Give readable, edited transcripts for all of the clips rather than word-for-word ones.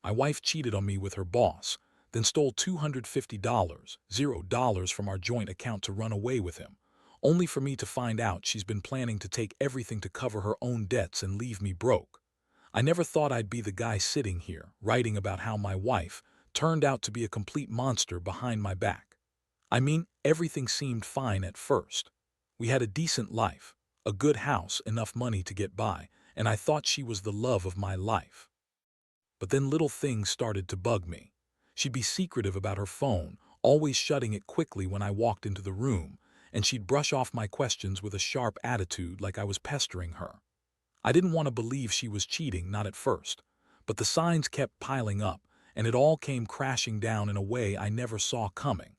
My wife cheated on me with her boss, then stole $250, $0 from our joint account to run away with him, only for me to find out she's been planning to take everything to cover her own debts and leave me broke. I never thought I'd be the guy sitting here, writing about how my wife turned out to be a complete monster behind my back. I mean, everything seemed fine at first. We had a decent life, a good house, enough money to get by, and I thought she was the love of my life. But then little things started to bug me. She'd be secretive about her phone, always shutting it quickly when I walked into the room, and she'd brush off my questions with a sharp attitude like I was pestering her. I didn't want to believe she was cheating, not at first, but the signs kept piling up, and it all came crashing down in a way I never saw coming.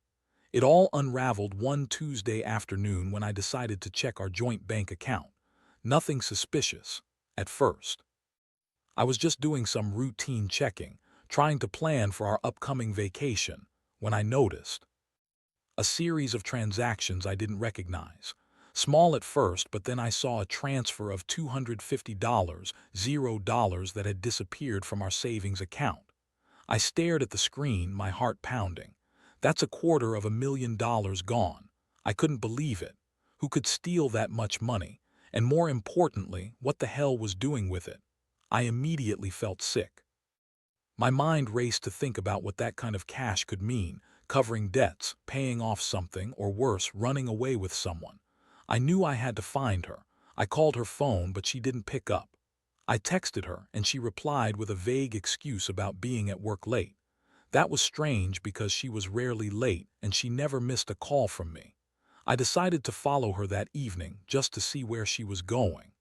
It all unraveled one Tuesday afternoon when I decided to check our joint bank account. Nothing suspicious, at first. I was just doing some routine checking, trying to plan for our upcoming vacation, when I noticed a series of transactions I didn't recognize. Small at first, but then I saw a transfer of $250, $0 that had disappeared from our savings account. I stared at the screen, my heart pounding. That's $250,000 gone. I couldn't believe it. Who could steal that much money? And more importantly, what the hell was doing with it? I immediately felt sick. My mind raced to think about what that kind of cash could mean, covering debts, paying off something, or worse, running away with someone. I knew I had to find her. I called her phone, but she didn't pick up. I texted her, and she replied with a vague excuse about being at work late. That was strange because she was rarely late, and she never missed a call from me. I decided to follow her that evening just to see where she was going.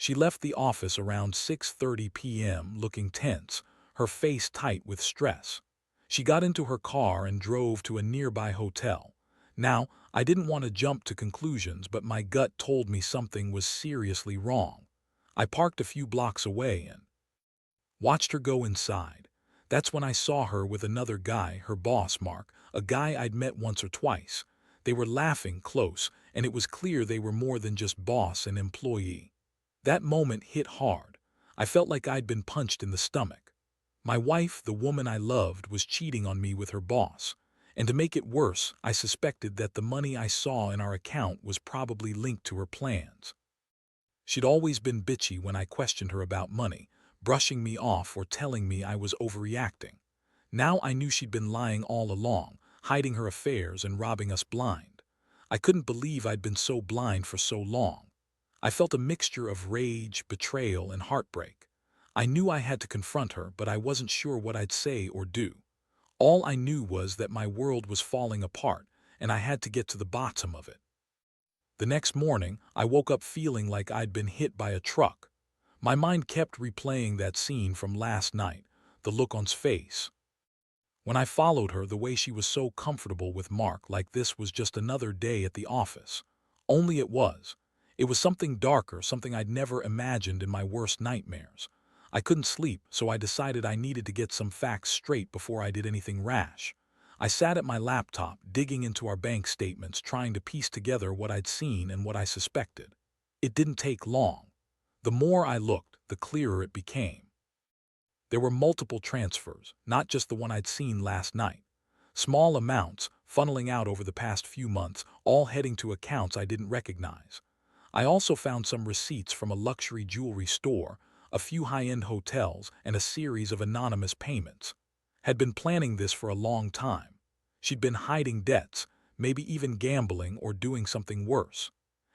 She left the office around 6:30 p.m. looking tense, her face tight with stress. She got into her car and drove to a nearby hotel. Now, I didn't want to jump to conclusions, but my gut told me something was seriously wrong. I parked a few blocks away and watched her go inside. That's when I saw her with another guy, her boss, Mark, a guy I'd met once or twice. They were laughing close, and it was clear they were more than just boss and employee. That moment hit hard. I felt like I'd been punched in the stomach. My wife, the woman I loved, was cheating on me with her boss. And to make it worse, I suspected that the money I saw in our account was probably linked to her plans. She'd always been bitchy when I questioned her about money, brushing me off or telling me I was overreacting. Now I knew she'd been lying all along, hiding her affairs and robbing us blind. I couldn't believe I'd been so blind for so long. I felt a mixture of rage, betrayal, and heartbreak. I knew I had to confront her, but I wasn't sure what I'd say or do. All I knew was that my world was falling apart, and I had to get to the bottom of it. The next morning, I woke up feeling like I'd been hit by a truck. My mind kept replaying that scene from last night, the look on her face. When I followed her, the way she was so comfortable with Mark, like this was just another day at the office. Only it was. It was something darker, something I'd never imagined in my worst nightmares. I couldn't sleep, so I decided I needed to get some facts straight before I did anything rash. I sat at my laptop, digging into our bank statements, trying to piece together what I'd seen and what I suspected. It didn't take long. The more I looked, the clearer it became. There were multiple transfers, not just the one I'd seen last night. Small amounts, funneling out over the past few months, all heading to accounts I didn't recognize. I also found some receipts from a luxury jewelry store, a few high-end hotels, and a series of anonymous payments. Had been planning this for a long time. She'd been hiding debts, maybe even gambling or doing something worse.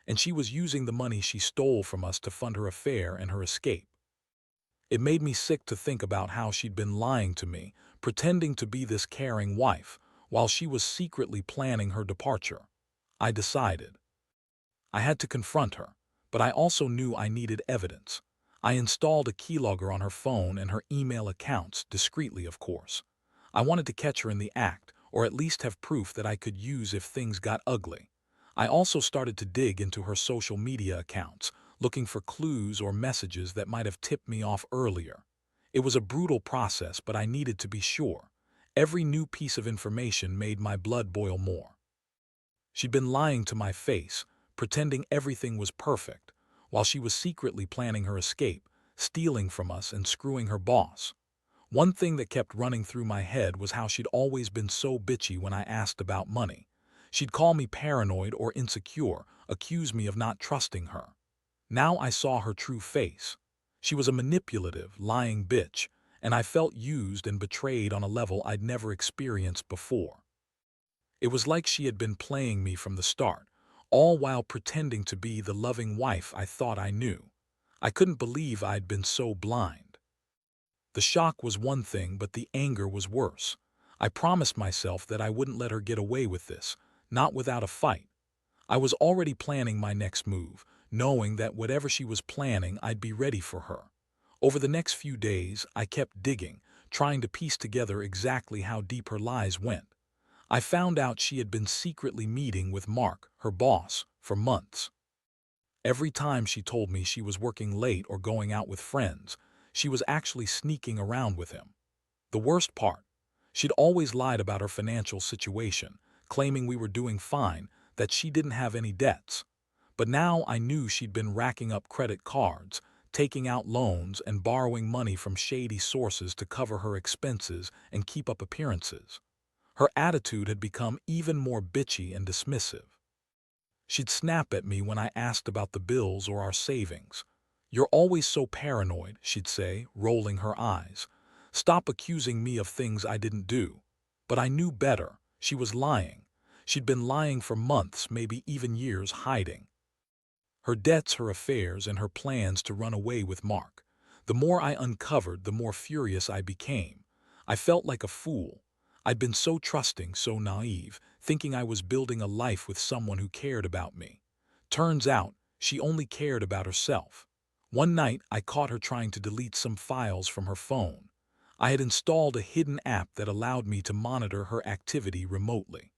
And she was using the money she stole from us to fund her affair and her escape. It made me sick to think about how she'd been lying to me, pretending to be this caring wife, while she was secretly planning her departure. I decided I had to confront her, but I also knew I needed evidence. I installed a keylogger on her phone and her email accounts, discreetly of course. I wanted to catch her in the act, or at least have proof that I could use if things got ugly. I also started to dig into her social media accounts, looking for clues or messages that might have tipped me off earlier. It was a brutal process, but I needed to be sure. Every new piece of information made my blood boil more. She'd been lying to my face, pretending everything was perfect, while she was secretly planning her escape, stealing from us and screwing her boss. One thing that kept running through my head was how she'd always been so bitchy when I asked about money. She'd call me paranoid or insecure, accuse me of not trusting her. Now I saw her true face. She was a manipulative, lying bitch, and I felt used and betrayed on a level I'd never experienced before. It was like she had been playing me from the start, all while pretending to be the loving wife I thought I knew. I couldn't believe I'd been so blind. The shock was one thing, but the anger was worse. I promised myself that I wouldn't let her get away with this, not without a fight. I was already planning my next move, knowing that whatever she was planning, I'd be ready for her. Over the next few days, I kept digging, trying to piece together exactly how deep her lies went. I found out she had been secretly meeting with Mark, her boss, for months. Every time she told me she was working late or going out with friends, she was actually sneaking around with him. The worst part, she'd always lied about her financial situation, claiming we were doing fine, that she didn't have any debts. But now I knew she'd been racking up credit cards, taking out loans, and borrowing money from shady sources to cover her expenses and keep up appearances. Her attitude had become even more bitchy and dismissive. She'd snap at me when I asked about the bills or our savings. "You're always so paranoid," she'd say, rolling her eyes. "Stop accusing me of things I didn't do." But I knew better. She was lying. She'd been lying for months, maybe even years, hiding her debts, her affairs, and her plans to run away with Mark. The more I uncovered, the more furious I became. I felt like a fool. I'd been so trusting, so naive, thinking I was building a life with someone who cared about me. Turns out, she only cared about herself. One night, I caught her trying to delete some files from her phone. I had installed a hidden app that allowed me to monitor her activity remotely.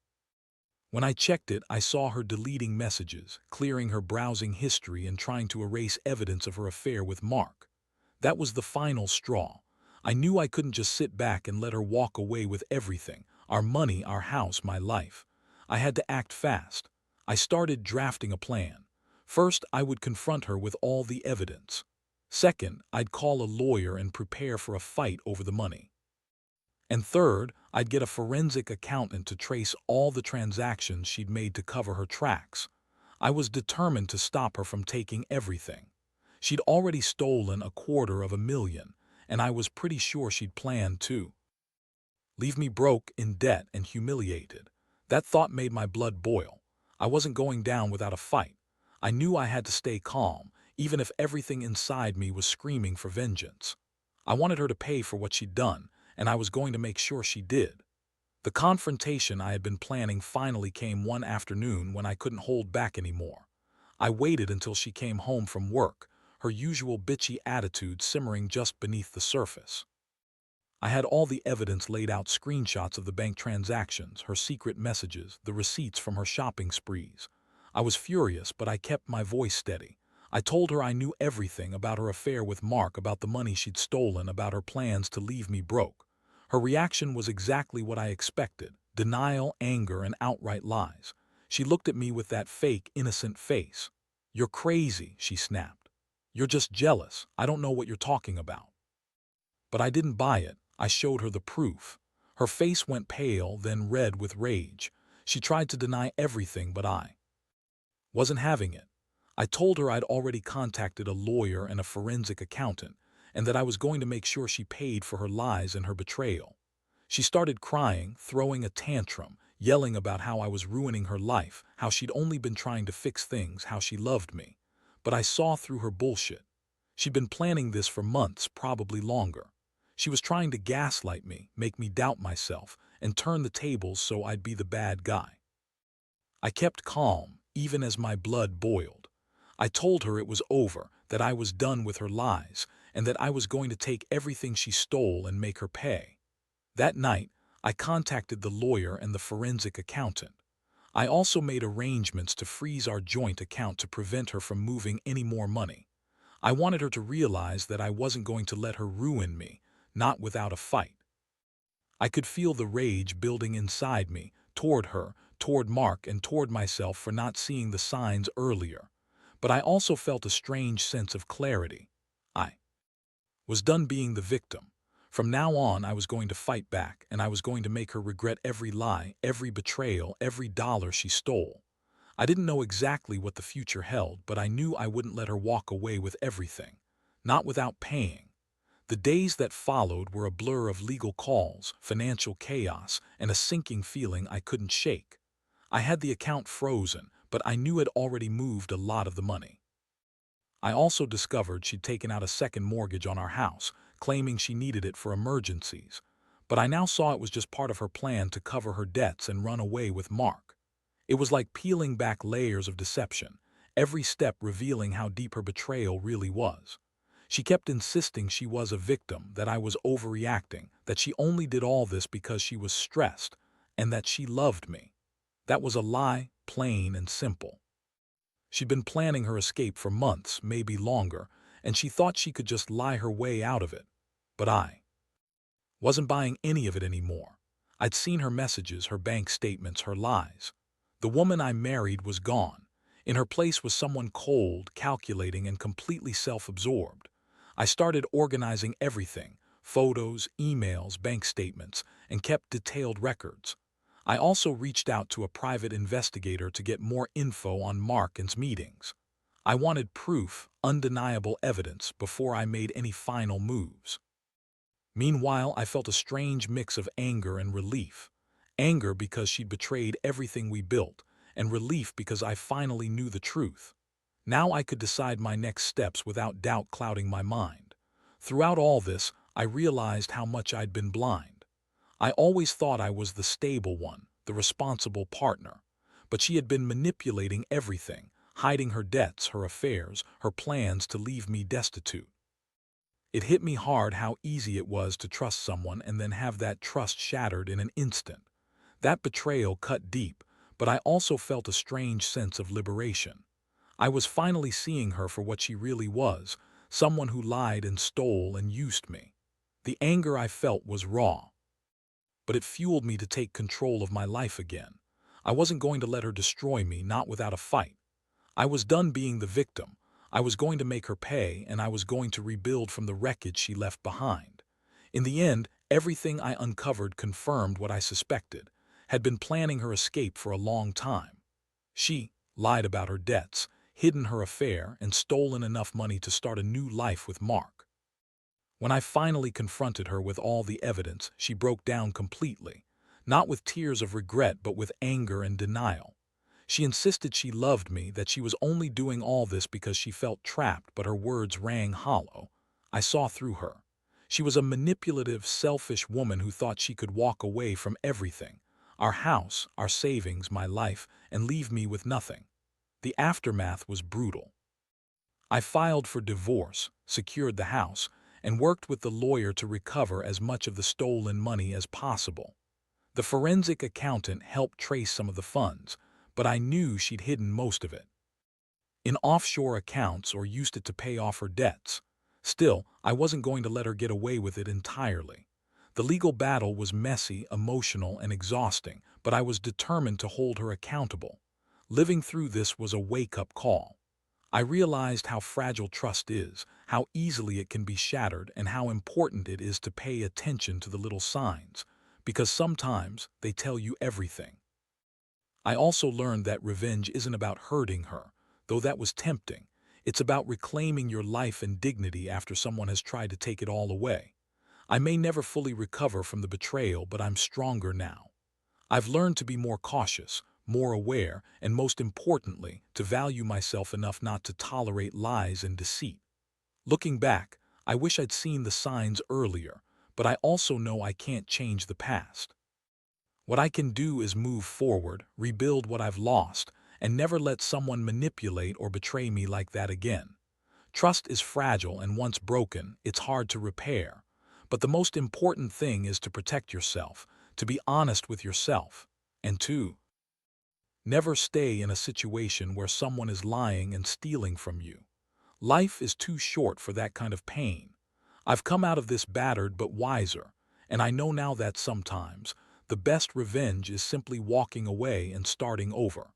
When I checked it, I saw her deleting messages, clearing her browsing history, and trying to erase evidence of her affair with Mark. That was the final straw. I knew I couldn't just sit back and let her walk away with everything, our money, our house, my life. I had to act fast. I started drafting a plan. First, I would confront her with all the evidence. Second, I'd call a lawyer and prepare for a fight over the money. And third, I'd get a forensic accountant to trace all the transactions she'd made to cover her tracks. I was determined to stop her from taking everything. She'd already stolen $250,000, and I was pretty sure she'd planned to leave me broke, in debt, and humiliated. That thought made my blood boil. I wasn't going down without a fight. I knew I had to stay calm, even if everything inside me was screaming for vengeance. I wanted her to pay for what she'd done, and I was going to make sure she did. The confrontation I had been planning finally came one afternoon when I couldn't hold back anymore. I waited until she came home from work, her usual bitchy attitude simmering just beneath the surface. I had all the evidence laid out: screenshots of the bank transactions, her secret messages, the receipts from her shopping sprees. I was furious, but I kept my voice steady. I told her I knew everything about her affair with Mark, about the money she'd stolen, about her plans to leave me broke. Her reaction was exactly what I expected: denial, anger, and outright lies. She looked at me with that fake, innocent face. "You're crazy," she snapped. "You're just jealous. I don't know what you're talking about." But I didn't buy it. I showed her the proof. Her face went pale, then red with rage. She tried to deny everything, but I wasn't having it. I told her I'd already contacted a lawyer and a forensic accountant, and that I was going to make sure she paid for her lies and her betrayal. She started crying, throwing a tantrum, yelling about how I was ruining her life, how she'd only been trying to fix things, how she loved me. But I saw through her bullshit. She'd been planning this for months, probably longer. She was trying to gaslight me, make me doubt myself, and turn the tables so I'd be the bad guy. I kept calm, even as my blood boiled. I told her it was over, that I was done with her lies, and that I was going to take everything she stole and make her pay. That night, I contacted the lawyer and the forensic accountant. I also made arrangements to freeze our joint account to prevent her from moving any more money. I wanted her to realize that I wasn't going to let her ruin me, not without a fight. I could feel the rage building inside me, toward her, toward Mark, and toward myself for not seeing the signs earlier. But I also felt a strange sense of clarity. I was done being the victim. From now on, I was going to fight back, and I was going to make her regret every lie, every betrayal, every dollar she stole. I didn't know exactly what the future held, but I knew I wouldn't let her walk away with everything, not without paying. The days that followed were a blur of legal calls, financial chaos, and a sinking feeling I couldn't shake. I had the account frozen, but I knew it already moved a lot of the money. I also discovered she'd taken out a second mortgage on our house, claiming she needed it for emergencies. But I now saw it was just part of her plan to cover her debts and run away with Mark. It was like peeling back layers of deception, every step revealing how deep her betrayal really was. She kept insisting she was a victim, that I was overreacting, that she only did all this because she was stressed, and that she loved me. That was a lie, plain and simple. She'd been planning her escape for months, maybe longer, and she thought she could just lie her way out of it. But I wasn't buying any of it anymore. I'd seen her messages, her bank statements, her lies. The woman I married was gone. In her place was someone cold, calculating, and completely self-absorbed. I started organizing everything: photos, emails, bank statements, and kept detailed records. I also reached out to a private investigator to get more info on Mark and's meetings. I wanted proof, undeniable evidence, before I made any final moves. Meanwhile, I felt a strange mix of anger and relief. Anger because she'd betrayed everything we built, and relief because I finally knew the truth. Now I could decide my next steps without doubt clouding my mind. Throughout all this, I realized how much I'd been blind. I always thought I was the stable one, the responsible partner. But she had been manipulating everything, hiding her debts, her affairs, her plans to leave me destitute. It hit me hard how easy it was to trust someone and then have that trust shattered in an instant. That betrayal cut deep, but I also felt a strange sense of liberation. I was finally seeing her for what she really was, someone who lied and stole and used me. The anger I felt was raw, but it fueled me to take control of my life again. I wasn't going to let her destroy me, not without a fight. I was done being the victim. I was going to make her pay, and I was going to rebuild from the wreckage she left behind. In the end, everything I uncovered confirmed what I suspected: had been planning her escape for a long time. She lied about her debts, hidden her affair, and stolen enough money to start a new life with Mark. When I finally confronted her with all the evidence, she broke down completely, not with tears of regret but with anger and denial. She insisted she loved me, that she was only doing all this because she felt trapped, but her words rang hollow. I saw through her. She was a manipulative, selfish woman who thought she could walk away from everything: our house, our savings, my life, and leave me with nothing. The aftermath was brutal. I filed for divorce, secured the house, and worked with the lawyer to recover as much of the stolen money as possible. The forensic accountant helped trace some of the funds, but I knew she'd hidden most of it in offshore accounts or used it to pay off her debts. Still, I wasn't going to let her get away with it entirely. The legal battle was messy, emotional, and exhausting, but I was determined to hold her accountable. Living through this was a wake-up call. I realized how fragile trust is, how easily it can be shattered, and how important it is to pay attention to the little signs, because sometimes they tell you everything. I also learned that revenge isn't about hurting her, though that was tempting. It's about reclaiming your life and dignity after someone has tried to take it all away. I may never fully recover from the betrayal, but I'm stronger now. I've learned to be more cautious, more aware, and most importantly, to value myself enough not to tolerate lies and deceit. Looking back, I wish I'd seen the signs earlier, but I also know I can't change the past. What I can do is move forward, rebuild what I've lost, and never let someone manipulate or betray me like that again. Trust is fragile, and once broken, it's hard to repair. But the most important thing is to protect yourself, to be honest with yourself, and to never stay in a situation where someone is lying and stealing from you. Life is too short for that kind of pain. I've come out of this battered but wiser, and I know now that sometimes the best revenge is simply walking away and starting over.